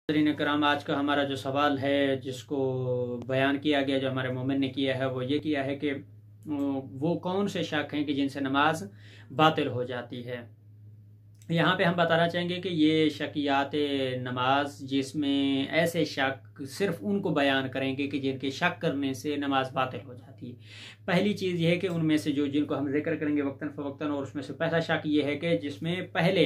नाज़रीन कराम, आज का हमारा जो सवाल है जिसको बयान किया गया, जो हमारे मोमिन ने किया है, वो ये किया है कि वो कौन से शक हैं कि जिनसे नमाज बातिल हो जाती है। यहाँ पे हम बताना चाहेंगे कि ये शकियात नमाज, जिसमें ऐसे शक सिर्फ उनको बयान करेंगे कि जिनके शक करने से नमाज बातिल हो जाती है। पहली चीज़ ये है कि उनमें से जिनको हम जिक्र करेंगे वक्तन फ़वक्तन, और उसमें से पहला शक ये है कि जिसमें पहले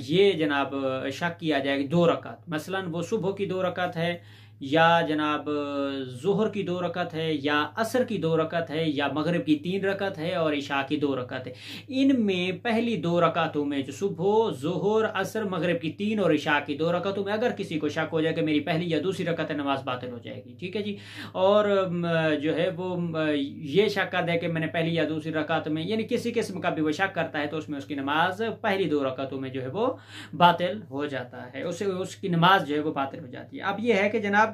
ये जनाब शक किया जाएगा 2 रकात, मसलन वो सुबह की 2 रकात है, या जनाब ज़ोहर की 2 रकात है, या असर की 2 रकात है, या मगरिब की 3 रकात है, और इशा की 2 रकात है। इनमें पहली 2 रकातों में, जो सुबह, ज़ोहर, असर, मगरिब की 3 और इशा की 2 रकातों में अगर किसी को शक हो जाए कि मेरी पहली या दूसरी रकात नमाज बातिल हो जाएगी, ठीक है जी, और जो है वो ये शक कर दे कि मैंने पहली या दूसरी रकात में, यानी किसी किस्म का भी वो शक करता है, तो उसमें उसकी नमाज पहली 2 रकातों में जो है वो बातिल हो जाता है, उससे उसकी नमाज जो है वो बातिल हो जाती है। अब ये है कि जनाब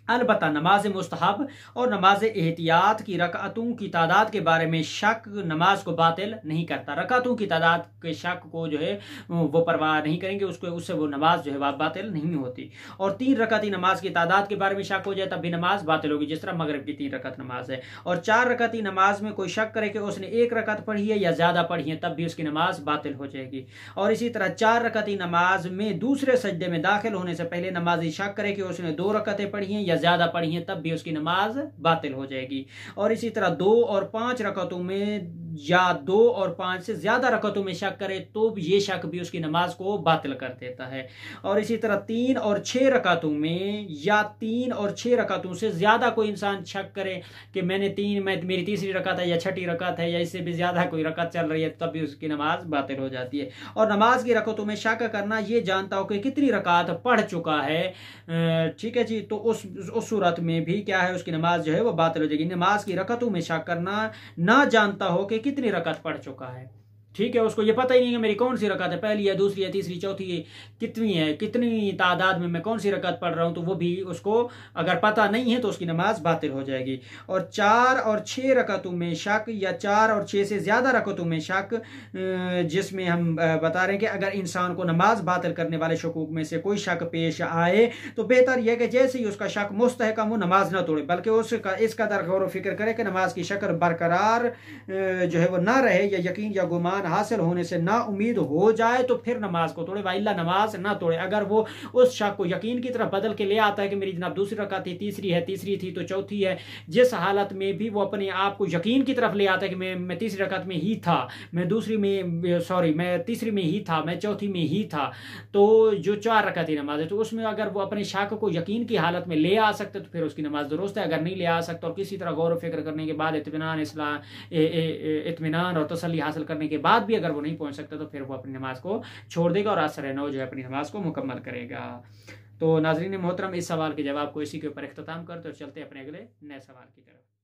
अलबत्ता नमाज मुस्तहब और नमाज एहतियात की रकातों की तादाद के बारे में शक नमाज को बातिल नहीं करता। रकातों की तादाद के शक को जो है वो परवाह नहीं करेंगे, उससे वो नमाज जो है वह बातिल नहीं होती। और 3 रकाती नमाज की तादाद के बारे में शक हो जाए तब भी नमाज बातिल होगी, जिस तरह मगरिब की 3 रकात नमाज है। और 4 रकाती नमाज में कोई शक करे कि उसने 1 रकात पढ़ी है या ज़्यादा पढ़ी है, तब भी उसकी नमाज बातिल हो जाएगी। और इसी तरह 4 रकाती नमाज में दूसरे सजदे में दाखिल होने से पहले नमाजी शक करे कि उसने 2 रकातें पढ़ी हैं या ज्यादा पढ़ी हैं, तब भी उसकी नमाज बातिल हो जाएगी। और इसी तरह 2 और 5 रकातों में, या 2 और 5 से ज्यादा रकातों में शक करे तो ये शक भी उसकी नमाज को बातिल कर देता है। और इसी तरह 3 और 6 रकातों में, या 3 और 6 रकातों से ज्यादा कोई इंसान शक करे कि मेरी तीसरी रकात है या छठी रकात है, या इससे भी ज्यादा कोई रकात चल रही है, तब भी उसकी नमाज बातिल हो जाती है। और नमाज की रकातों में शक करना, ये जानता हो कि कितनी रकात पढ़ चुका है, ठीक है जी, तो उस सूरत में भी क्या है, उसकी नमाज जो है वो बातिल हो जाएगी। नमाज की रकातों में शक करना, ना जानता हो कि कितनी रकात पढ़ चुका है, ठीक है, उसको ये पता ही नहीं है मेरी कौन सी रकात है, पहली है, दूसरी है, तीसरी, चौथी है, कितनी है, कितनी तादाद में मैं कौन सी रकात पढ़ रहा हूं, तो वो भी उसको अगर पता नहीं है तो उसकी नमाज बातिल हो जाएगी। और 4 और 6 रकातों में शक, या 4 और 6 से ज्यादा रकातों में शक, जिसमें हम बता रहे हैं कि अगर इंसान को नमाज बातिल करने वाले शकूक में से कोई शक पेश आए तो बेहतर यह कि जैसे ही उसका शक मुस्तहकम हो, नमाज ना तोड़े, बल्कि उसका इस कदर गौर व फिक्र करे कि नमाज की शक्ल बरकरार जो है वो ना रहे, या यकीन या गुमान हासिल होने से ना उम्मीद हो जाए, तो फिर नमाज को तोड़े, वाइल्ला नमाज ना तोड़े। अगर वो उस शक को यकीन की तरफ बदल के ले आता है कि मेरी जनाब दूसरी रकात थी, तीसरी है, तीसरी थी तो चौथी है, जिस हालत में भी वो अपने आप को यकीन की तरफ ले आता है कि मैं तीसरी रकात में ही था, मैं तीसरी में ही था, मैं चौथी में ही था, तो जो 4 रकाती नमाज है, तो उसमें अगर वो अपने शक को यकीन की हालत में ले आ सकते तो फिर उसकी नमाज दुरुस्त है। अगर नहीं ले आ सकता और किसी तरह गौर व फिक्र करने के बाद, इत्मीनान और तसल्ली हासिल करने के बाद भी अगर वो नहीं पहुंच सकता, तो फिर वो अपनी नमाज को छोड़ देगा और असर नौ जो है अपनी नमाज को मुकम्मल करेगा। तो नाज़रीन मोहतरम, इस सवाल के जवाब को इसी के ऊपर इख्तिताम करते और चलते अपने अगले नए सवाल की तरफ।